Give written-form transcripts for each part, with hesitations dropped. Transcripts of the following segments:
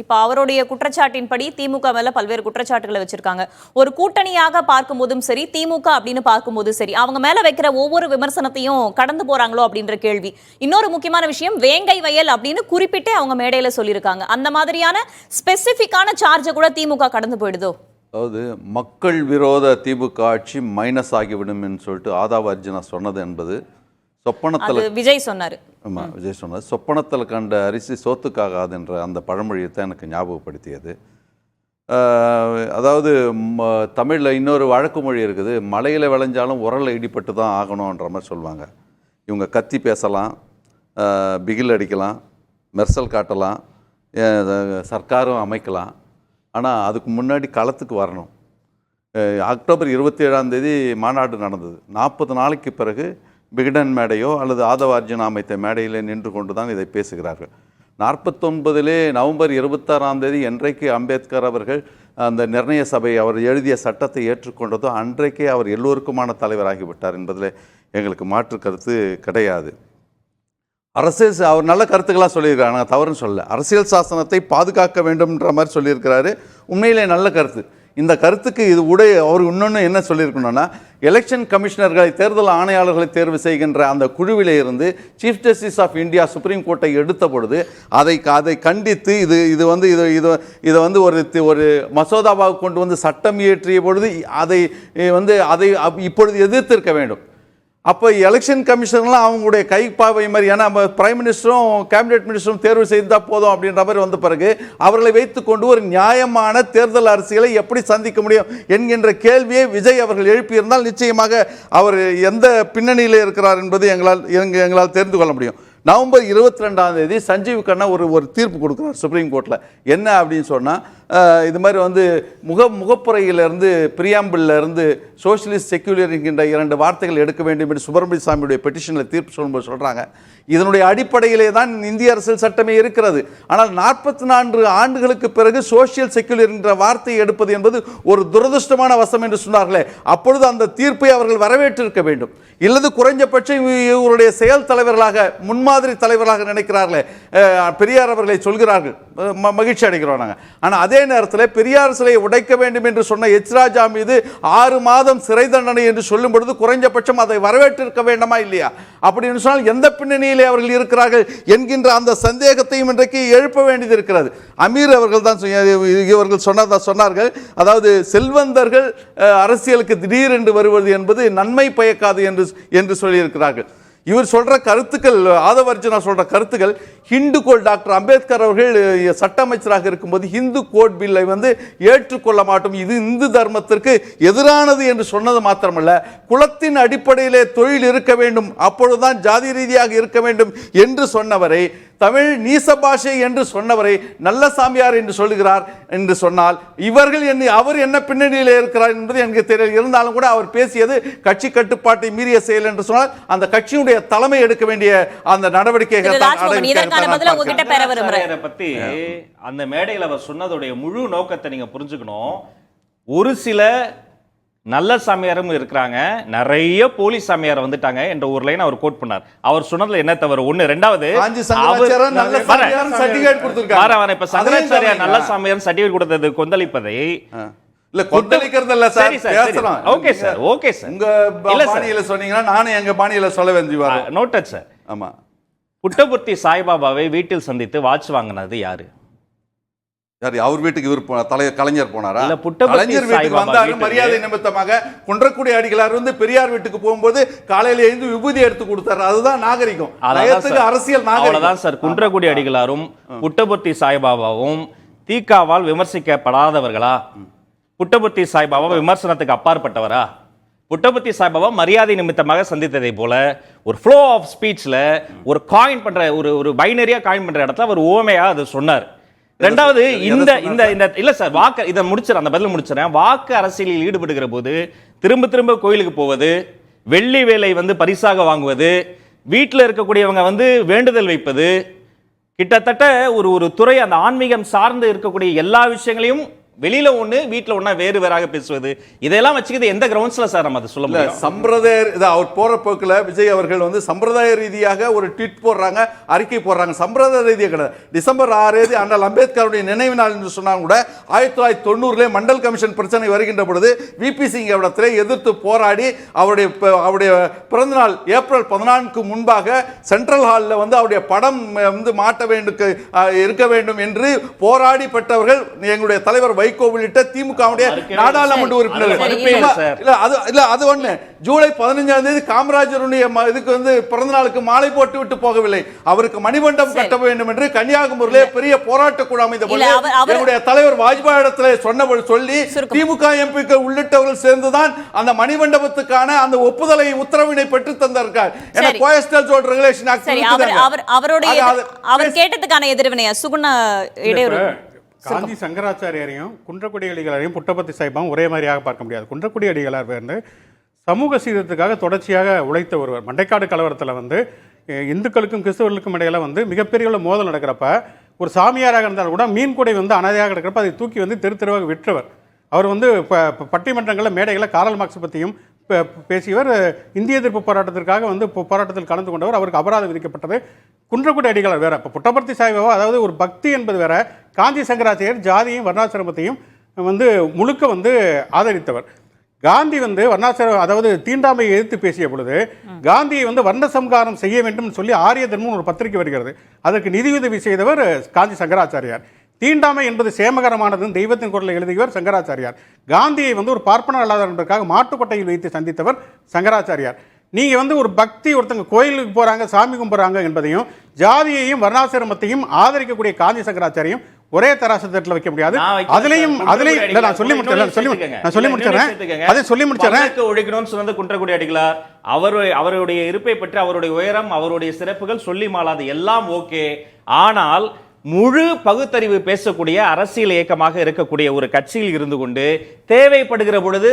இப்ப அவருடைய குற்றச்சாட்டின்படி திமுக மேல பல்வேறு குற்றச்சாட்டுகளை வச்சிருக்காங்க. ஒரு கூட்டணியாக பார்க்கும்போதும் சரி, திமுக அப்படின்னு பார்க்கும்போதும் சரி, அவங்க மேல வைக்கிற ஒவ்வொரு விமர்சனத்தையும் கடந்து போறாங்களோ அப்படின்ற கேள்வி. இன்னொரு முக்கியமான விஷயம், வேங்கை வயல் அப்படின்னு குறிப்பிட்டே அவங்க மேடையில சொல்லியிருக்காங்க. அந்த மாதிரியான ஸ்பெசிபிக்கான சார்ஜை கூட திமுக கடந்து போயிடுதோ? அதாவது மக்கள் விரோத திமுக ஆட்சி மைனஸ் ஆகிவிடும் என்று சொல்லிட்டு ஆதாவ அர்ஜுனா சொன்னது என்பது சொப்பனத்தில் விஜய் சொன்னார். ஆமாம், விஜய் சொன்னது சொப்பனத்தில் கண்ட அரிசி சோத்துக்காகாது என்ற அந்த பழமொழியை தான் எனக்கு ஞாபகப்படுத்தியது. அதாவது தமிழில் இன்னொரு வழக்கு மொழி இருக்குது, மலையில் விளைஞ்சாலும் உரலை இடிப்பட்டு தான் ஆகணுன்ற மாதிரி சொல்லுவாங்க. இவங்க கத்தி பேசலாம், பிகில் அடிக்கலாம், மெர்சல் காட்டலாம், சர்க்காரும் அமைக்கலாம், ஆனால் அதுக்கு முன்னாடி களத்துக்கு வரணும். அக்டோபர் 27 மாநாடு நடந்தது. 40 நாளைக்கு பிறகு விகடன் மேடையோ அல்லது ஆதவ அர்ஜுனா அமைத்த மேடையில் நின்று கொண்டு தான் இதை பேசுகிறார்கள். 49 நவம்பர் 26 என்றைக்கு அம்பேத்கர் அவர்கள் அந்த நிர்ணய சபை அவர் எழுதிய சட்டத்தை ஏற்றுக்கொண்டதோ அன்றைக்கே அவர் எல்லோருக்குமான தலைவராகிவிட்டார் என்பதில் எங்களுக்கு மாற்று கருத்து கிடையாது. அரசியல் அவர் நல்ல கருத்துக்களாக சொல்லியிருக்காரு, நாங்கள் தவறுன்னு சொல்ல. அரசியல் சாசனத்தை பாதுகாக்க வேண்டும்ன்ற மாதிரி சொல்லியிருக்கிறாரு. உண்மையிலே நல்ல கருத்து. இந்த கருத்துக்கு இது அவர் இன்னொன்று என்ன சொல்லியிருக்கணும்னா, எலெக்ஷன் கமிஷனர்களை, தேர்தல் ஆணையாளர்களை தேர்வு செய்கின்ற அந்த குழுவிலே இருந்து chief justice of India supreme கோர்ட்டை எடுத்த பொழுது அதை கண்டித்து இதை வந்து ஒரு மசோதாவாக கொண்டு வந்து சட்டம் இயற்றிய பொழுது அதை இப்பொழுது எதிர்த்திருக்க வேண்டும். அப்போ எலெக்ஷன் கமிஷன்லாம் அவங்களுடைய கைப்பாவை மாதிரி, ஏன்னா பிரைம் மினிஸ்டரும் கேபினெட் மினிஸ்டரும் தேர்வு செய்தால் போதும் அப்படின்ற மாதிரி வந்த பிறகு அவர்களை வைத்துக்கொண்டு ஒரு நியாயமான தேர்தல் அரசியலை எப்படி சந்திக்க முடியும் என்கின்ற கேள்வியை விஜய் அவர்கள் எழுப்பியிருந்தால் நிச்சயமாக அவர் எந்த பின்னணியில் இருக்கிறார் என்பது எங்களால் தெரிந்து கொள்ள முடியும். நவம்பர் 22 சஞ்சீவ் கண்ணா ஒரு தீர்ப்பு கொடுக்குறார் சுப்ரீம் கோர்ட்டில். என்ன அப்படின்னு சொன்னால், இது மாதிரி வந்து முகப்புறையிலிருந்து பிரியாம்பிளிலிருந்து சோஷியலிஸ்ட் செக்யூலர் என்கின்ற 2 வார்த்தைகள் எடுக்க வேண்டும் என்று சுப்பிரமணிய சாமியுடைய பெட்டிஷனில் தீர்ப்பு சொல்லும்போது சொல்கிறாங்க, இதனுடைய அடிப்படையிலே தான் இந்திய அரசியல் சட்டமே இருக்கிறது. ஆனால் 44 ஆண்டுகளுக்கு பிறகு சோஷியல் செக்யூலர் என்ற வார்த்தையை எடுப்பது என்பது ஒரு துரதிருஷ்டமான வசம் என்று சொன்னார்களே, அப்பொழுது அந்த தீர்ப்பை அவர்கள் வரவேற்றிருக்க வேண்டும். இல்லது குறைஞ்சபட்சம் இவருடைய செயல் தலைவர்களாக, முன்மாதிரி தலைவர்களாக நினைக்கிறார்களே, பெரியார் அவர்களை சொல்கிறார்கள், மகிழ்ச்சி அடைகிறோம் நாங்கள். ஆனால் அதே நேரத்தில் பெரியார் சிலையை உடைக்க வேண்டும் என்று சொன்ன எச் ராஜா மீது 6 மாதம் சிறை தண்டனை என்று சொல்லும் பொழுது குறைஞ்சபட்சம் அதை வரவேற்றிருக்க வேண்டுமா இல்லையா? அப்படின்னு சொன்னால் எந்த பின்னணியிலே அவர்கள் இருக்கிறார்கள் என்கின்ற அந்த சந்தேகத்தையும் இன்றைக்கு எழுப்ப வேண்டியது இருக்கிறது. அமீர் அவர்கள் தான் இவர்கள் சொன்னார்கள், அதாவது செல்வந்தர்கள் அரசியலுக்கு திடீரென்று வருவது என்பது நன்மை பயக்காது என்று சொல்லியிருக்கிறார்கள். இவர் சொல்ற கருத்துக்கள், ஆதவ அர்ஜுனா சொல்ற கருத்துக்கள், ஹிந்து கோட், டாக்டர் அம்பேத்கர் அவர்கள் சட்ட அமைச்சராக இருக்கும்போது ஹிந்து கோட் பில்லை ஏற்றுக்கொள்ள மாட்டோம், இது இந்து தர்மத்திற்கு எதிரானது என்று சொன்னது மாத்திரமல்ல, குலத்தின் அடிப்படையிலே தொழில் இருக்க வேண்டும், அப்பொழுதுதான் ஜாதி ரீதியாக இருக்க வேண்டும் என்று சொன்னவரை, தமிழ் நீச பாஷை என்று சொன்னவரை நல்ல சாமியார் என்று சொல்லுகிறார் என்று சொன்னால் அவர் என்ன பின்னணியில் இருக்கிறார் என்பது எனக்கு தெரியல. இருந்தாலும் கூட அவர் பேசியது கட்சி கட்டுப்பாட்டை மீறிய செயல் என்று சொன்னால் அந்த கட்சியுடைய தலைமை எடுக்க வேண்டிய அந்த நடவடிக்கைகள் பத்தி அந்த மேடையில் அவர் சொன்னதுடைய முழு நோக்கத்தை நீங்க புரிஞ்சுக்கணும். ஒரு சில நல்ல சாமியாரும் இருக்கிறாங்க, நிறைய போலி சாமியார் வந்துட்டாங்க என்ற ஒரு லைன் அவர் கோட் பண்ணார். அவர் சொன்னதுல என்ன தவறு? ஒண்ணு. ரெண்டாவது, இப்ப சங்கராச்சாரியார் நல்ல சாமியார் சர்டிபிகேட் கொடுத்தது கொந்தளிப்பதை இல்ல, கொந்தளிக்கிறது இல்ல சார், பேசலாம். Okay sir, okay sir. உங்க பாணியில சொன்னீங்கன்னா நானும் எங்க பாணியில சொல்ல வேண்டியது. Noted sir. ஆமா. புட்டபர்த்தி சாய்பாபாவை வீட்டில் சந்தித்து வாட்ச் வாங்கினது யாரு? அவர் வீட்டுக்கு இவர் கலைஞர் போனாரா? கலைஞர் வீட்டுக்கு வந்தாரு மரியாதை நிமித்தமாக. குன்றக்குடி அடிகளார் பெரியார் வீட்டுக்கு போகும்போது காலையில எழுந்து விபூதி எடுத்து கொடுத்தாரு. அதுதான் நாகரிகம், அரசியல் நாகரிகம் சார். குன்றக்குடி அடிகளாரும் புட்டபர்த்தி சாய்பாபாவும் தீகாவால் விமர்சிக்கப்படாதவர்களா? புட்டபர்த்தி சாய்பாபா விமர்சனத்துக்கு அப்பாற்பட்டவரா? புட்டபர்த்தி சாய்பாபா மரியாதை நிமித்தமாக சந்தித்ததை போல ஒரு ஃப்ளோ ஆஃப் ஸ்பீச்ல ஒரு காயின் பண்ற ஒரு பைனரியா காயின் பண்ற இடத்துல அவர் ஓமையா அதை சொன்னார். ரெண்டாவது, இந்த இந்த இந்த இல்ல சார், வாக்கு இதை முடிச்சிடறேன், அந்த பதில் முடிச்சிடறேன். வாக்கு அரசியலில் ஈடுபடுகிற போது திரும்ப திரும்ப கோயிலுக்கு போவது, வெள்ளி வேலை பரிசாக வாங்குவது, வீட்டில் இருக்கக்கூடியவங்க வேண்டுதல் வைப்பது, கிட்டத்தட்ட ஒரு துறை அந்த ஆன்மீகம் சார்ந்து இருக்கக்கூடிய எல்லா விஷயங்களையும் வெளியில ஒண்ணு வீட்ல ஒண்ணா வேறு வேறாக பேசுவது இதெல்லாம் வச்சுக்கிது எந்த கிரவுண்ட்ஸ்ல சார் நம்ம அதை சொல்ல இல்ல முடியும்? சம்பிரதாய இது அவர் போற போக்குல விஜய் அவர்கள் வந்து சம்பிரதாய ரீதியாக ஒரு ட்வீட் போடுறாங்க, அறிக்கை போடுறாங்க. சம்பிரதாய ரீதியாக கிடையாது. டிசம்பர் 6 அண்ணல் அம்பேத்கருடைய நினைவு நாள் என்று சொன்னாங்க கூட 1990 மண்டல் கமிஷன் பிரச்சனை வருகின்ற பொழுது விபி சிங் இடத்திலே எதிர்த்து போராடி அவருடைய பிறந்த நாள் ஏப்ரல் 14 முன்பாக சென்ட்ரல் ஹாலில் வந்து அவருடைய படம் வந்து மாட்ட வேண்டும் இருக்க வேண்டும் என்று போராடி பெற்றவர்கள் எங்களுடைய தலைவர் வைகோ உள்ளிட்ட திமுகவுடைய நாடாளுமன்ற உறுப்பினர்கள். அது ஒண்ணு. ஜூலை 15ஆம் தேதி காமராஜருடைய இதுக்கு வந்து பிறந்த நாளுக்கு மாலை போட்டு விட்டு போகவில்லை, அவருக்கு மணிமண்டபம் கட்ட வேண்டும் என்று கன்னியாகுமரியிலே பெரிய போராட்ட குழு அமைந்த பொழுது எங்களுடைய தலைவர் வாஜ்பாய் இடத்துல சொல்லி திமுக எம்பிக்கள் உள்ளிட்டவர்கள் சேர்ந்துதான் அந்த மணிமண்டபத்துக்கான அந்த ஒப்புதலை உத்தரவினை பெற்று தந்தார்கள். ஏன்னா கோஸ்டல் ஜோன் ரெகுலேஷன் ஆக்ட் அவர் கேட்டதுக்கான எதிர்வினையா சுகுணா இடையூறு. காந்தி சங்கராச்சாரியரையும் குன்றக்குடி அடிகளாரையும் புட்டபர்த்தி சாஹிபாவும் ஒரே மாதிரியாக பார்க்க முடியாது. குன்றக்குடி அடிகளார் வந்து சமூக சீர்திருத்தத்துக்காக தொடர்ச்சியாக உழைத்த ஒருவர். மண்டைக்காடு கலவரத்தில் வந்து இந்துக்களுக்கும் கிறிஸ்தவர்களுக்கும் இடையில வந்து மிகப்பெரிய மோதல் நடக்கிறப்ப ஒரு சாமியாராக இருந்தால் கூட மீன் கூடை வந்து அனாதையாக இருக்கிறப்ப அதை தூக்கி வந்து தெரு தெருவாக விற்றவர். அவர் வந்து பட்டிமன்றங்களில் மேடைகளில் காரல் மார்க்ஸ் பற்றியும் பேசியவர். இந்திய எதிர்ப்பு போராட்டத்திற்காக வந்து போராட்டத்தில் கலந்து கொண்டவர். அவருக்கு அபராதம் விதிக்கப்பட்டது. குன்றக்குடி அடிகளார் வேற. இப்போ புட்டபர்த்தி சாஹிபாபா அதாவது ஒரு பக்தி என்பது வேற. காந்தி சங்கராச்சாரியர் ஜாதியையும் வர்ணாசிரமத்தையும் வந்து முழுக்க வந்து ஆதரித்தவர். காந்தி வந்து வர்ணாசிரமம் அதாவது தீண்டாமையை எதிர்த்து பேசிய பொழுது காந்தியை வந்து வர்ண சம்காரம் செய்ய வேண்டும் சொல்லி ஆரிய தர்மம் ஒரு பத்திரிகை வருகிறது. அதற்கு நிதியுதவி செய்தவர் காந்தி சங்கராச்சாரியார். தீண்டாமை என்பது சேமகரமானதுன்னு தெய்வத்தின் குரலை எழுதியவர் சங்கராச்சாரியார். காந்தியை வந்து ஒரு பார்ப்பனர் அல்லாதவர் என்பதற்காக மாட்டுக்கொட்டையில் வைத்து சந்தித்தவர் சங்கராச்சாரியார். நீங்க வந்து ஒரு பக்தி ஒருத்தங்க கோயிலுக்கு போறாங்க, சாமி கும்பிட்றாங்க என்பதையும் ஜாதியையும் வர்ணாசிரமத்தையும் ஆதரிக்கக்கூடிய காந்தி சங்கராச்சாரியும் ஒரே தராசு தட்டில் வைக்க முடியாது. அதுலயும் இல்ல நான் சொல்லி முடிச்சேன். ஒழிக்கணும்னு சொன்னது குன்றக்குடி அடிகளார். அவருடைய இருப்பை பற்றி அவருடைய உயரம் அவருடைய சிறப்புகள் சொல்லி மாளாது எல்லாம் ஓகே. ஆனால் முழு பகுத்தறிவு பேசக்கூடிய அரசியல் இயக்கமாக இருக்கக்கூடிய ஒரு கட்சியில் இருந்து கொண்டு தேவைப்படுகிற பொழுது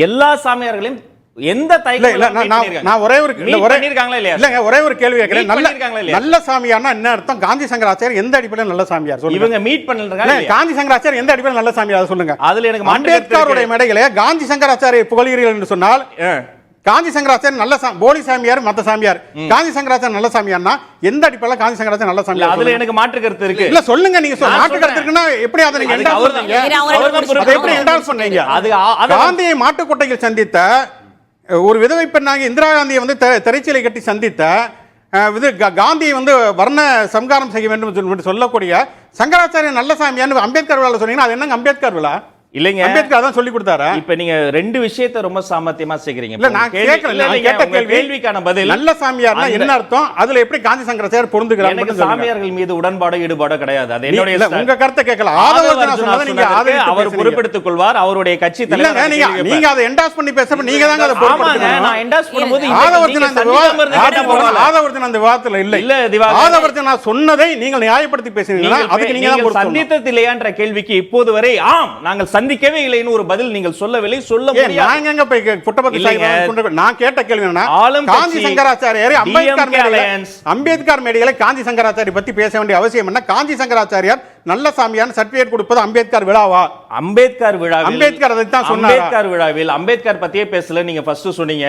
எல்லா சாமியார்களையும் எந்த ஒரே ஒரு கேள்வி கேட்கிறேன். நல்ல சாமியார்னா என்ன அர்த்தம்? காந்தி சங்கராச்சாரியர் எந்த அடிப்படையில் நல்ல சாமியார் சொல்லுங்க. இவங்க மீட் பண்ணல. காந்தி சங்கராச்சாரியர் எந்த அடிப்படையில் நல்ல சாமியார் சொல்லுங்க. அதுல எனக்கு அம்பேத்கருடைய மேடைகளே காந்தி சங்கராச்சாரியை புகழ்கிறீர்கள் என்று சொன்னால் காந்தி சங்கராச்சாரியர் நல்ல போலி சாமியார் மத்த சாமியார். காந்தி சங்கராச்சாரியர் நல்ல சாமியார்னா எந்த அடிப்படையில் காந்தி சங்கராச்சாரியர் நல்ல சாமியார்? அதுல எனக்கு மாற்று கருத்து இருக்கு. இல்ல சொல்லுங்க. நீங்க மாற்று கருத்து இருக்குன்னா எப்படி அதை நீங்க என்டால்ஸ் பண்ணீங்க? காந்தியை மாட்டுக்கொட்டையில் சந்தித்த ஒரு விதவை பெண்ணாக இந்திரா காந்தியை வந்து திரைச்சீலை கட்டி சந்தித்த காந்தியை வந்து வர்ண சம்காரம் செய்ய வேண்டும் என்று சொல்லக்கூடிய சங்கராச்சாரியர் நல்ல சாமியார் அம்பேத்கர் விழா சொன்னீங்கன்னா அது என்னங்க அம்பேத்கர் விழா? இல்லைங்க, அம்பேத்கர் தான் சொல்லி கொடுத்தாரு. இப்ப நீங்க ரெண்டு விஷயத்தை ரொம்ப சாமர்த்தியமா செய்கிறீங்க. இல்ல நான் கேட்ட கேள்விக்கான பதில் நல்ல சாமியார்னா என்ன அர்த்தம்? அதுல எப்படி காந்தி சங்கராச்சாரியர் பொருந்துகிறார்? எனக்கு சாமியார்கள் மீது உடன்பாடு ஈடுபாடு கிடையாது. அது என்னுடைய உங்க கருத்தை கேட்கல. ஆதவர்ஜுனா சொன்னதை நீங்க அவர் பொறுப்பெடுத்துக் கொள்வார். அவருடைய கட்சி தலைவர் நீங்க அதை என்டாஸ் பண்ணி பேசுறப்ப நீங்க தான் அதை பொறுப்பெடுக்கணும். நான் என்டாஸ் பண்ணும்போது ஆதவர்ஜுனா அந்த விவாதத்துல இல்ல. இல்ல ஆதவர்ஜுனா சொன்னதை நீங்கள் நியாயப்படுத்தி பேசுறீங்களா? அதுக்கு நீங்க தான் பொறுப்பு. சந்தித்தது இல்லையான்ற கேள்விக்கு இப்போது வரை ஆம் நாங்கள் சந்திக்கவே இல்லைன்னு ஒரு பதில் நீங்கள் சொல்லவில்லை. சொல்ல முடியாது. நான் எங்க போய் புட்டபர்த்தி சாஹிப் நான் கேட்ட கேள்வி என்னன்னா காந்தி சங்கராச்சாரியார் அம்பேத்கர் மேடைகளை காந்தி சங்கராச்சாரி பத்தி பேச வேண்டிய அவசியம் என்ன? காந்தி சங்கராச்சாரியார் நல்ல சாமியான சர்டிபிகேட் கொடுப்பது அம்பேத்கர் விழாவா? அம்பேத்கர் விழாவில் அம்பேத்கர் அதை தான் சொன்னார். அம்பேத்கர் விழாவில் அம்பேத்கர் பத்தியே பேசல. நீங்க ஃபர்ஸ்ட் சொன்னீங்க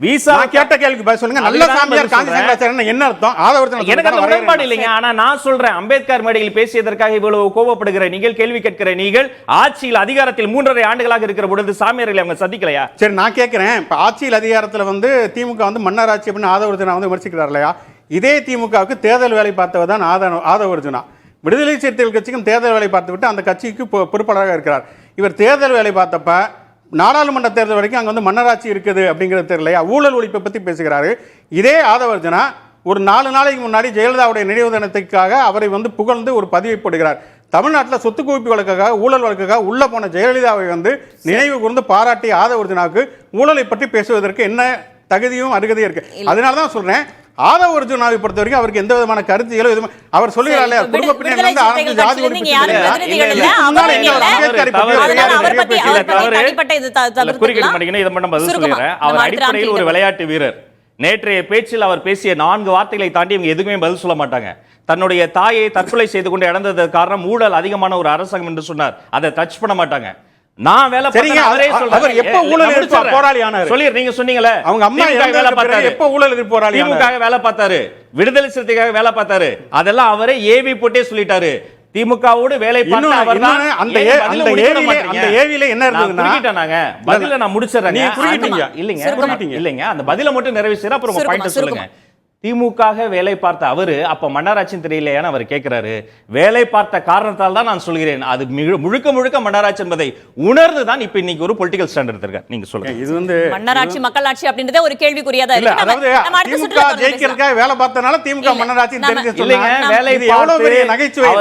விசா. நான் கேட்ட கேள்விக்கு பதில் சொல்லுங்க. நல்ல சாமியார் காந்தி சங்கராச்சாரியர் என்ன அர்த்தம்? ஆதவர்ஜுனா எனக்கு அந்த உடன்பாடு இல்லைங்க. ஆனா நான் சொல்றேன் அம்பேத்கர் மேடையில் பேசியதற்காக இவ்வளவு கோபப்படுகிற நீங்கள், கேள்வி கேட்கிற நீங்கள், ஆட்சியில் அதிகாரத்தில் 3.5 ஆண்டுகளாக இருக்கிற பொழுது சாமியார்களை அவங்க சந்திக்கலையா? சரி நான் கேட்கிறேன். இப்ப ஆட்சியில் அதிகாரத்துல வந்து திமுக வந்து மன்னர் ஆட்சி அப்படின்னு ஆதவர்ஜுனா வந்து விமர்சிக்கிறார் இல்லையா? இதே திமுகவுக்கு தேர்தல் வேலை பார்த்தவர் தான் ஆதவர்ஜுனா. விடுதலை சிறுத்தைகள் கட்சிக்கும் தேர்தல் வேலை பார்த்து விட்டு அந்த கட்சிக்கு பொறுப்பாளராக இருக்கிறார். இவர் தேர்தல் வேலை பார்த்தப்ப நாடாளுமன்ற தேர்தல் வரைக்கும் அங்கே வந்து மன்னராட்சி இருக்குது அப்படிங்கிறது தெரியலையா? ஊழல் ஒழிப்பை பற்றி பேசுகிறாரு. இதே ஆதவர்ஜுனா ஒரு 4 நாளைக்கு முன்னாடி ஜெயலலிதாவுடைய நினைவு தினத்துக்காக அவரை வந்து புகழ்ந்து ஒரு பதிவை போடுகிறார். தமிழ்நாட்டில் சொத்து குவிப்பு வழக்குக்காக ஊழல் வழக்குக்காக உள்ள போன ஜெயலலிதாவை வந்து நினைவு கூர்ந்து பாராட்டி ஆதவர்ஜுனாவுக்கு ஊழலை பற்றி பேசுவதற்கு என்ன தகுதியும் அருகதையும் இருக்கு. அதனால தான் சொல்றேன் ஆதவர்ஜுனாவை பொறுத்த வரைக்கும் அவருக்கு எந்த விதமான கருத்தியலோ எதுவும் அவர் சொல்லுகிறார் குடும்ப பின்னணியிலிருந்து ஆரம்பித்து ஜாதி ஒரு விளையாட்டு வீரர். நேற்றைய பேச்சில் அவர் பேசிய 4 வார்த்தைகளை தாண்டி இவங்க எதுக்குமே பதில் சொல்ல மாட்டாங்க. தன்னுடைய தாயை தற்கொலை செய்து கொண்டு இழந்ததற்கு காரணம் ஊழல் அதிகமான ஒரு அரசாங்கம் என்று சொன்னார். அதை டச் பண்ண மாட்டாங்க. நான் வேலை சரிங்க, பார்த்தேன், அவரே சொல்றாரு. அவர் எப்ப ஊழல் எதிர்ப்பு போராளி ஆனாரு? சொல்லி நீங்க சொன்னீங்களே, அவங்க அம்மா திமுக வேலை பார்த்தாரு, எப்ப ஊழல் எதிர்ப்பு போராளி ஆனாரு? திமுக வேலை பார்த்தாரு, விடுதலை சிறுத்தைக்காக வேலை பார்த்தாரு, அதெல்லாம் அவரே ஏவி போட்டே சொல்லிட்டாரு. திமுகவோடு வேலை பார்த்த அவர்தான். அந்த ஏவில என்ன இருந்ததுன்னா, பதில நான் முடிச்சிடுறேன். நீங்க குறிப்பிட்டீங்க. இல்லைங்க, அந்த பதில மட்டும் நிறைவு செய்யற, அப்புறம் உங்க பாயிண்ட் சொல்லுங்க. திமுக வேலை பார்த்த அவரு அப்ப மன்னராட்சின்னு தெரியலையான்னு அவர் கேட்கிறாரு. வேலை பார்த்த காரணத்தால் தான் நான் சொல்கிறேன். அது முழுக்க முழுக்க மன்னராட்சி என்பதை உணர்ந்து தான் இப்ப இன்னைக்கு ஒரு பொலிட்டிக்கல் ஸ்டாண்ட் எடுத்திருக்காரு. நீங்க சொல்லுங்க. இது வந்து மன்னராட்சி மக்களாட்சி அப்படின்றதே ஒரு கேள்விக்குறியா தான் இருக்கு. நம்ம அடுத்த சுற்றுல ஜெயிக்கிறதுக்காக வேலை பார்த்தனால திமுக மன்னராட்சி தெரிஞ்சு சொன்னாங்க. வேலை இது எவ்வளவு பெரிய நகைச்சுவை,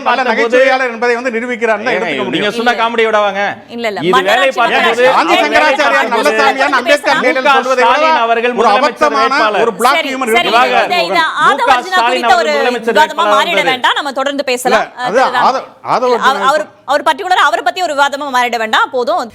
நல்ல நகைச்சுவையாளர் என்பதை வந்து நிரூபிக்கிறார்னா எடுத்துக்க முடியும். நீங்க சொன்ன காமெடியோட வாங்க. இல்ல இது வேலை பார்த்தது ஆதி சங்கராச்சாரியார் நல்ல சாமியார் அம்பேத்கர் மேடையில் சொல்வதை விட அவர்கள் ஒரு அபத்தமான ஒரு பிளாக் ஹியூமன் மாறிட வேண்டாம். நம்ம தொடர்ந்து பேசலாம். அவர் பர்டிகுலரா அவரை பத்தி ஒரு விவாதமா மாறிட வேண்டாம். போதும்.